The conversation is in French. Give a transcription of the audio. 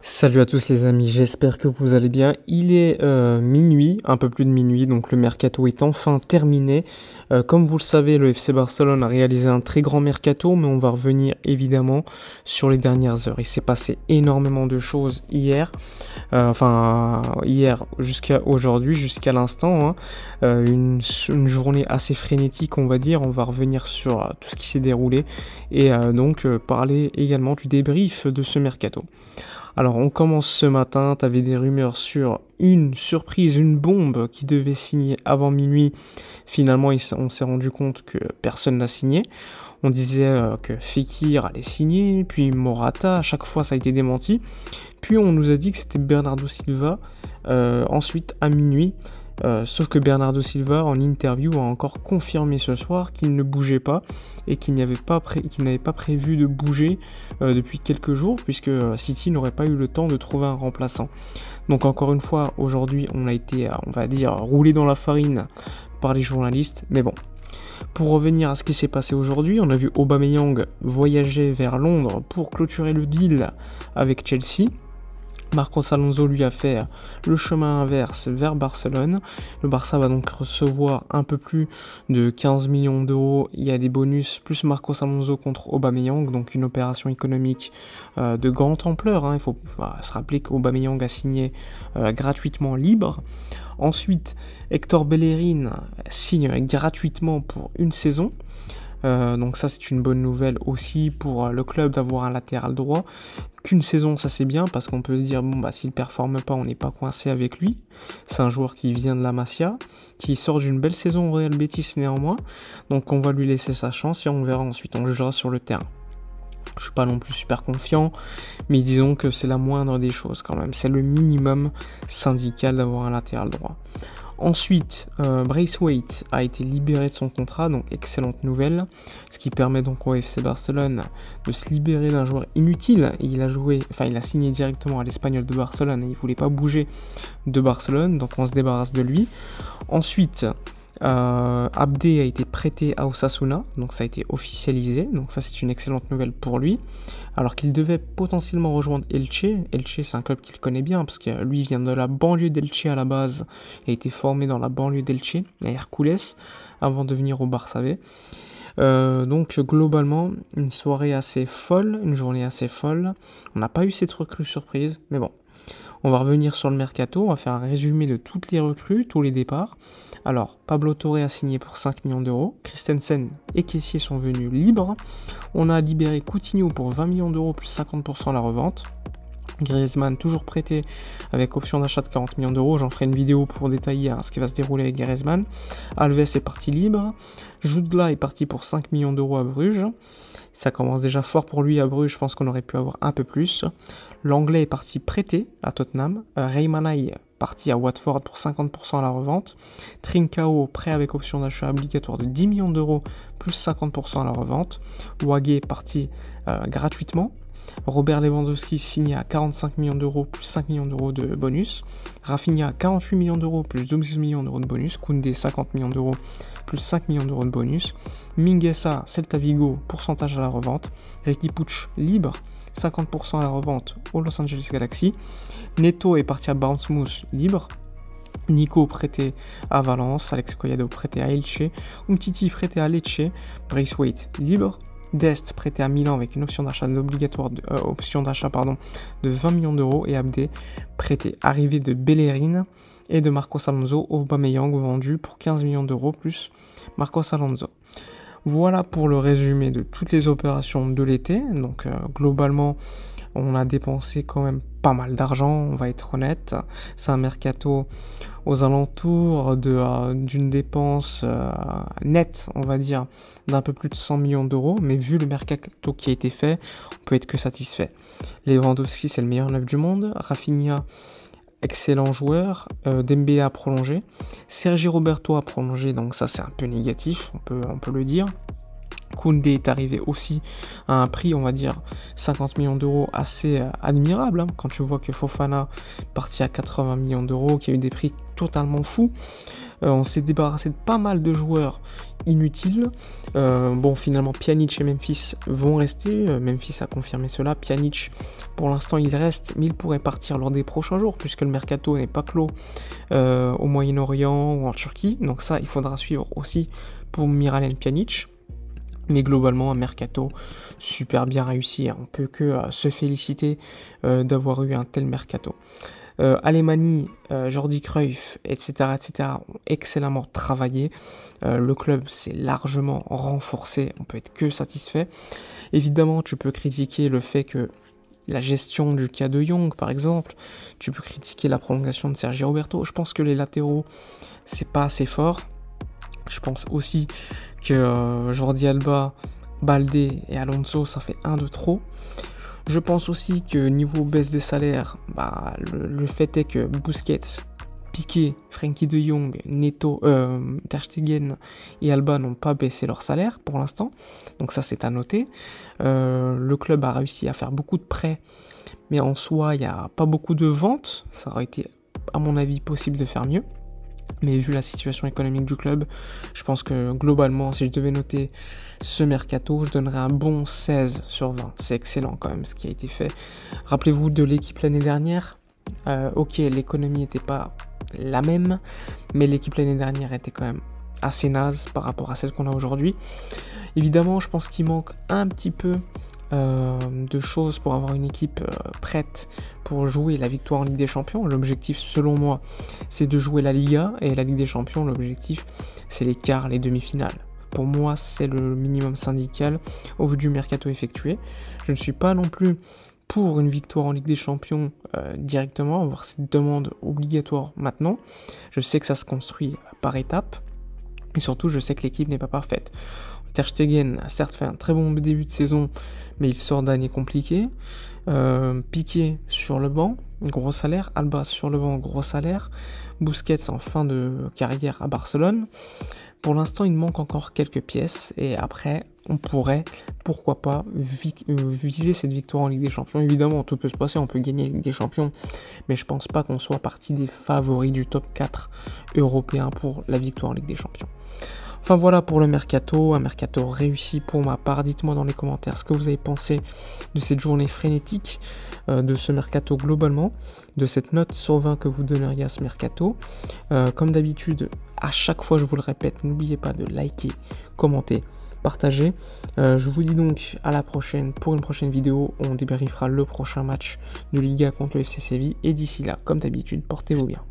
Salut à tous les amis, j'espère que vous allez bien. Il est minuit, un peu plus de minuit, donc le mercato est enfin terminé. Comme vous le savez, le FC Barcelone a réalisé un très grand mercato, mais on va revenir évidemment sur les dernières heures. Il s'est passé énormément de choses hier, hier jusqu'à aujourd'hui, jusqu'à l'instant. Une journée assez frénétique, on va dire. On va revenir sur tout ce qui s'est déroulé et parler également du débrief de ce mercato. Alors on commence ce matin, tu avais des rumeurs sur une surprise, une bombe qui devait signer avant minuit. Finalement on s'est rendu compte que personne n'a signé. On disait que Fekir allait signer, puis Morata, à chaque fois ça a été démenti. Puis on nous a dit que c'était Bernardo Silva, ensuite à minuit. Sauf que Bernardo Silva, en interview, a encore confirmé ce soir qu'il ne bougeait pas et qu'il n'avait pas prévu de bouger depuis quelques jours, puisque City n'aurait pas eu le temps de trouver un remplaçant. Donc encore une fois, aujourd'hui, on a été, on va dire, roulé dans la farine par les journalistes, mais bon. Pour revenir à ce qui s'est passé aujourd'hui, on a vu Aubameyang voyager vers Londres pour clôturer le deal avec Chelsea. Marcos Alonso lui a fait le chemin inverse vers Barcelone. Le Barça va donc recevoir un peu plus de 15 millions d'euros. Il y a des bonus plus Marcos Alonso contre Aubameyang, donc une opération économique de grande ampleur. Il faut se rappeler qu'Aubameyang a signé gratuitement libre. Ensuite, Hector Bellerin signe gratuitement pour une saison. Donc ça c'est une bonne nouvelle aussi pour le club d'avoir un latéral droit. Qu'une saison ça c'est bien parce qu'on peut se dire s'il performe pas on n'est pas coincé avec lui. C'est un joueur qui vient de la Masia, qui sort d'une belle saison au Real Betis néanmoins. Donc on va lui laisser sa chance et on verra ensuite, on jugera sur le terrain. Je suis pas non plus super confiant, mais disons que c'est la moindre des choses quand même. C'est le minimum syndical d'avoir un latéral droit. Ensuite, Braithwaite a été libéré de son contrat, donc excellente nouvelle, ce qui permet donc au FC Barcelone de se libérer d'un joueur inutile. Il a signé directement à l'Espagnol de Barcelone et il voulait pas bouger de Barcelone, donc on se débarrasse de lui. Ensuite, Abdé a été prêté à Osasuna, donc ça a été officialisé, donc ça c'est une excellente nouvelle pour lui, alors qu'il devait potentiellement rejoindre Elche. Elche c'est un club qu'il connaît bien, parce que lui vient de la banlieue d'Elche à la base, il a été formé dans la banlieue d'Elche, à Hercules, avant de venir au Barça B. Donc globalement, une soirée assez folle, une journée assez folle, on n'a pas eu cette recrue surprise, mais bon. On va revenir sur le mercato, on va faire un résumé de toutes les recrues, tous les départs. Alors, Pablo Torre a signé pour 5 millions d'euros, Christensen et Kessié sont venus libres. On a libéré Coutinho pour 20 millions d'euros plus 50% à la revente. Griezmann toujours prêté avec option d'achat de 40 millions d'euros, j'en ferai une vidéo pour détailler ce qui va se dérouler avec Griezmann. Alves est parti libre, Jutgla est parti pour 5 millions d'euros à Bruges, ça commence déjà fort pour lui à Bruges, je pense qu'on aurait pu avoir un peu plus. L'anglais est parti prêté à Tottenham, Raymanai parti à Watford pour 50% à la revente, Trincao prêt avec option d'achat obligatoire de 10 millions d'euros plus 50% à la revente, Wagué parti gratuitement, Robert Lewandowski signé à 45 millions d'euros plus 5 millions d'euros de bonus. Rafinha à 48 millions d'euros plus 12 millions d'euros de bonus. Koundé 50 millions d'euros plus 5 millions d'euros de bonus. Mingueza, Celta Vigo, pourcentage à la revente. Riqui Puig libre, 50% à la revente au Los Angeles Galaxy. Neto est parti à Bournemouth libre. Nico prêté à Valence. Alex Collado prêté à Elche. Umtiti prêté à Lecce. Braithwaite libre. Dest prêté à Milan avec une option d'achat obligatoire de 20 millions d'euros et Abdé prêté. Arrivée de Bellerin et de Marcos Alonso, Aubameyang vendu pour 15 millions d'euros plus Marcos Alonso. Voilà pour le résumé de toutes les opérations de l'été. Donc globalement, on a dépensé quand même pas mal d'argent, on va être honnête. C'est un mercato aux alentours d'une dépense nette, on va dire, d'un peu plus de 100 millions d'euros. Mais vu le mercato qui a été fait, on peut être que satisfait. Lewandowski, c'est le meilleur neuf du monde. Rafinha, excellent joueur. Dembélé a prolongé. Sergi Roberto a prolongé, donc ça c'est un peu négatif, on peut le dire. Koundé est arrivé aussi à un prix, on va dire, 50 millions d'euros assez admirable, quand tu vois que Fofana parti à 80 millions d'euros, qu'il y a eu des prix totalement fous. On s'est débarrassé de pas mal de joueurs inutiles. Bon, finalement, Pjanic et Memphis vont rester. Memphis a confirmé cela. Pjanic, pour l'instant, il reste, mais il pourrait partir lors des prochains jours, puisque le mercato n'est pas clos au Moyen-Orient ou en Turquie. Donc ça, il faudra suivre aussi pour Miralem Pjanic. Mais globalement, un mercato super bien réussi. On peut que se féliciter d'avoir eu un tel mercato. Alemany, Jordi Cruyff, etc., ont excellemment travaillé. Le club s'est largement renforcé. On peut être que satisfait. Évidemment, tu peux critiquer le fait que la gestion du cas de Jong, par exemple. Tu peux critiquer la prolongation de Sergi Roberto. Je pense que les latéraux, c'est pas assez fort. Je pense aussi que Jordi Alba, Baldé et Alonso, ça fait un de trop. Je pense aussi que niveau baisse des salaires, le fait est que Busquets, Piqué, Frenkie de Jong, Neto, Ter Stegen et Alba n'ont pas baissé leur salaire pour l'instant. Donc ça, c'est à noter. Le club a réussi à faire beaucoup de prêts, mais en soi, il n'y a pas beaucoup de ventes. Ça aurait été, à mon avis, possible de faire mieux. Mais vu la situation économique du club, je pense que globalement, si je devais noter ce mercato, je donnerais un bon 16 sur 20. C'est excellent quand même ce qui a été fait. Rappelez-vous de l'équipe l'année dernière. Ok, l'économie n'était pas la même, mais l'équipe l'année dernière était quand même assez naze par rapport à celle qu'on a aujourd'hui. Évidemment, je pense qu'il manque un petit peu de choses pour avoir une équipe prête pour jouer la victoire en Ligue des Champions. L'objectif, selon moi, c'est de jouer la Liga, et la Ligue des Champions, l'objectif, c'est les quarts, les demi-finales. Pour moi, c'est le minimum syndical au vu du mercato effectué. Je ne suis pas non plus pour une victoire en Ligue des Champions directement, voire cette demande obligatoire maintenant. Je sais que ça se construit par étapes, et surtout, je sais que l'équipe n'est pas parfaite. Ter Stegen a certes fait un très bon début de saison, mais il sort d'années compliquées. Piqué sur le banc, gros salaire. Alba sur le banc, gros salaire. Busquets en fin de carrière à Barcelone. Pour l'instant, il manque encore quelques pièces, et après, on pourrait, pourquoi pas, viser cette victoire en Ligue des Champions. Évidemment, tout peut se passer, on peut gagner la Ligue des Champions, mais je pense pas qu'on soit partie des favoris du top 4 européen pour la victoire en Ligue des Champions. Enfin voilà pour le mercato, un mercato réussi pour ma part. Dites-moi dans les commentaires ce que vous avez pensé de cette journée frénétique, de ce mercato globalement, de cette note sur 20 que vous donneriez à ce mercato. Comme d'habitude, à chaque fois je vous le répète, n'oubliez pas de liker, commenter, partager. Je vous dis donc à la prochaine pour une prochaine vidéo. On débriefera le prochain match de Liga contre le FC Séville. Et d'ici là, comme d'habitude, portez-vous bien.